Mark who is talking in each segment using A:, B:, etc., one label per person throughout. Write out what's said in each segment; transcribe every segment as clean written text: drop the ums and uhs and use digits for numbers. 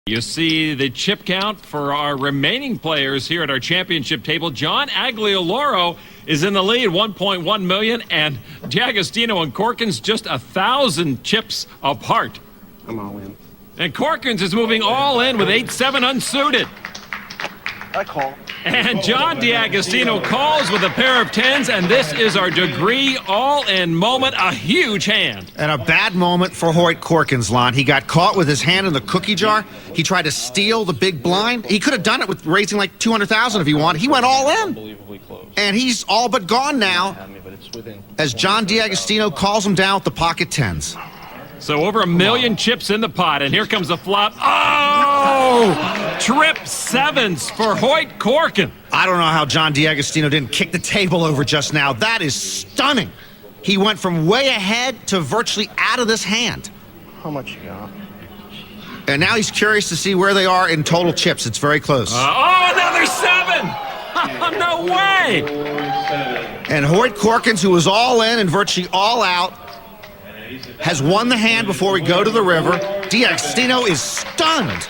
A: You see the chip count for our remaining players here at our championship table. John Aglioloro is in the lead, 1.1 million, and D'Agostino and Corkins just 1,000 chips apart.
B: I'm all in.
A: And Corkins is moving all in with 8-7 unsuited.
B: I call.
A: And John D'Agostino calls with a pair of tens, and this is our degree all-in moment, a huge hand.
C: And a bad moment for Hoyt Corkins, Lon. He got caught with his hand in the cookie jar. He tried to steal the big blind. He could have done it with raising like 200,000 if he wanted. He went all in.
B: Unbelievably close.
C: And he's all but gone now as John D'Agostino calls him down with the pocket tens.
A: So over 1 million chips in the pot, and here comes the flop. Oh! Trip sevens for Hoyt Corkins.
C: I don't know how John D'Agostino didn't kick the table over just now. That is stunning. He went from way ahead to virtually out of this hand.
B: How much you got?
C: And now he's curious to see where they are in total chips. It's very close.
A: Oh, another 7! No way!
C: And Hoyt Corkins, who was all in and virtually all out, has won the hand before we go to the river. D'Agostino is stunned.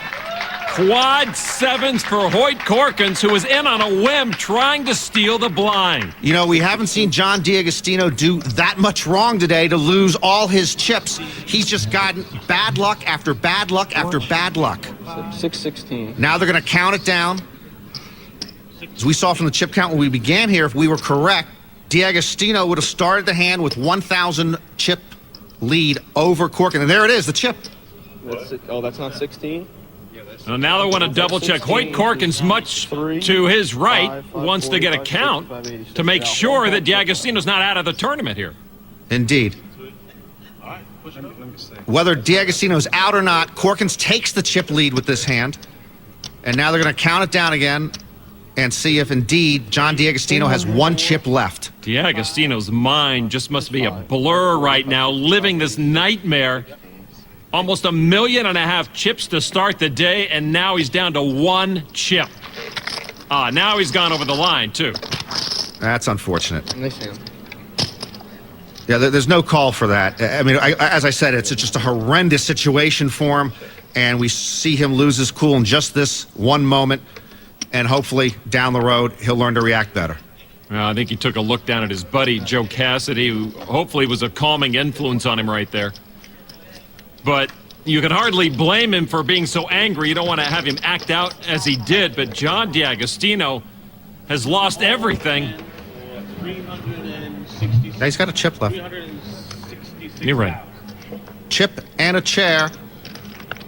A: Quad sevens for Hoyt Corkins, who was in on a whim trying to steal the blind.
C: You know, we haven't seen John D'Agostino do that much wrong today to lose all his chips. He's just gotten bad luck after bad luck after bad luck.
B: 616.
C: Now they're going to count it down. As we saw from the chip count when we began here, if we were correct, D'Agostino would have started the hand with 1,000 chip lead over Corkins. And there it is, the chip.
B: That's not 16?
A: So now they want to double check. Hoyt Corkins, much to his right, wants to get a count to make sure that D'Agostino's not out of the tournament here.
C: Indeed. Whether D'Agostino's out or not, Corkins takes the chip lead with this hand. And now they're going to count it down again and see if indeed John D'Agostino has one chip left.
A: D'Agostino's mind just must be a blur right now, living this nightmare. Almost 1.5 million chips to start the day, and now he's down to one chip. Now he's gone over the line, too.
C: That's unfortunate. Yeah, there's no call for that. I mean, as I said, it's just a horrendous situation for him, and we see him lose his cool in just this one moment, and hopefully down the road he'll learn to react better.
A: I think he took a look down at his buddy, Joe Cassidy, who hopefully was a calming influence on him right there. But you can hardly blame him for being so angry. You don't want to have him act out as he did, but John D'Agostino has lost everything.
C: Now he's got a chip left.
A: You're right.
C: Chip and a chair.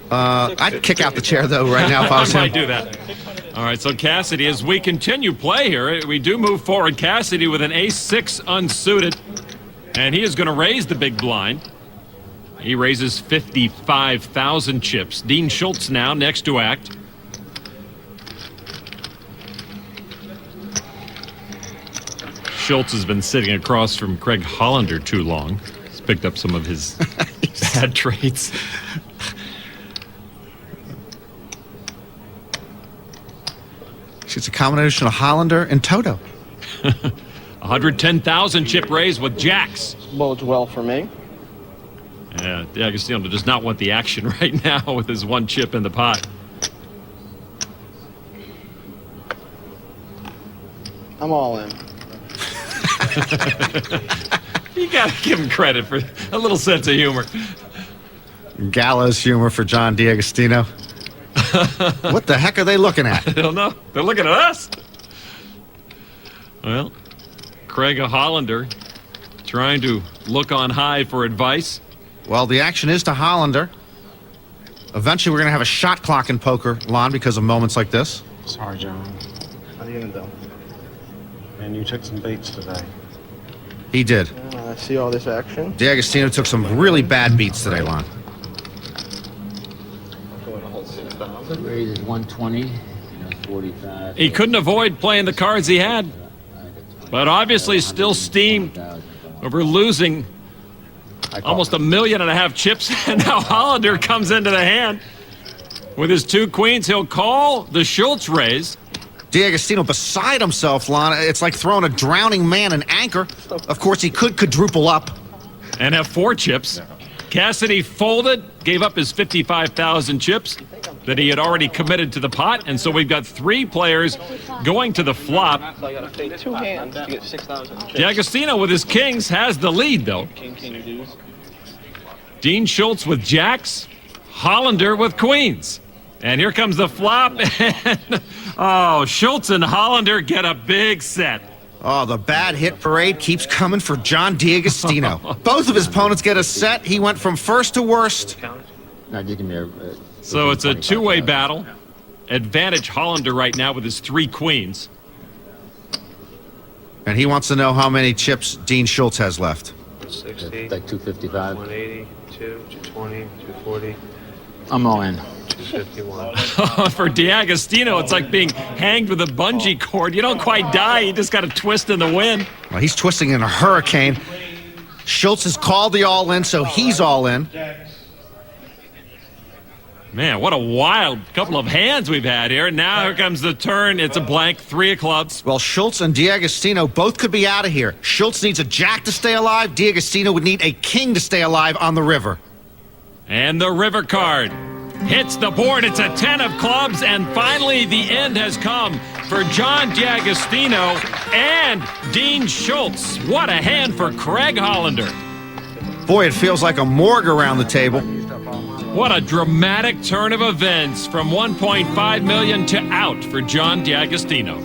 C: I'd kick out the chair, though, right now if I was him.
A: I might do that. All right, so Cassidy, as we continue play here, we do move forward. Cassidy with an ace-6 unsuited, and he is going to raise the big blind. He raises 55,000 chips. Dean Schultz now next to act. Schultz has been sitting across from Craig Hollander too long. He's picked up some of his bad traits.
C: It's a combination of Hollander and Toto.
A: 110,000 chip raise with jacks.
B: Bodes well for me.
A: Yeah, D'Agostino does not want the action right now with his one chip in the pot.
B: I'm all in.
A: You gotta give him credit for a little sense of humor.
C: Gallows humor for John D'Agostino. What the heck are they looking at?
A: I don't know. They're looking at us. Well, Craig Hollander trying to look on high for advice.
C: Well, the action is to Hollander. Eventually, we're going to have a shot clock in poker, Lon, because of moments like this.
D: Sorry, John.
B: What are you going to do?
D: Man, you took some beats today.
C: He did.
B: I see all this action.
C: D'Agostino took some really bad beats today, Lon.
E: Rated 120, 45.
A: He couldn't avoid playing the cards he had, but obviously still steamed over losing almost 1.5 million chips. And now Hollander comes into the hand with his 2 queens. He'll call the Schultz raise.
C: D'Agostino beside himself, Lon. It's like throwing a drowning man an anchor. Of course, he could quadruple up.
A: And have 4 chips. Cassidy folded, gave up his 55,000 chips. that he had already committed to the pot, and so we've got 3 players going to the flop.
B: So I gotta pay 2 hands to get 6,000 chips.
A: D'Agostino with his kings has the lead, though.
B: King, deuce.
A: Dean Schultz with jacks, Hollander with queens. And here comes the flop. And, oh, Schultz and Hollander get a big set.
C: Oh, the bad hit parade keeps coming for John D'Agostino. Both of his opponents get a set. He went from first to worst.
E: Now you can
A: So it's a 2-way battle. Advantage Hollander right now with his 3 queens.
C: And he wants to know how many chips Dean Schultz has left.
D: 60,
E: like 255.
D: 180, 220, 240,
E: I'm all in.
D: 251.
A: For D'Agostino, it's like being hanged with a bungee cord. You don't quite die, you just got to twist in the wind.
C: Well, he's twisting in a hurricane. Schultz has called the all-in, so he's all in.
A: Man, what a wild couple of hands we've had here. Now here comes the turn. It's a blank, 3 of clubs.
C: Well, Schultz and D'Agostino both could be out of here. Schultz needs a jack to stay alive. D'Agostino would need a king to stay alive on the river.
A: And the river card hits the board. It's a 10 of clubs, and finally the end has come for John D'Agostino and Dean Schultz. What a hand for Craig Hollander.
C: Boy, it feels like a morgue around the table.
A: What a dramatic turn of events from 1.5 million to out for John D'Agostino.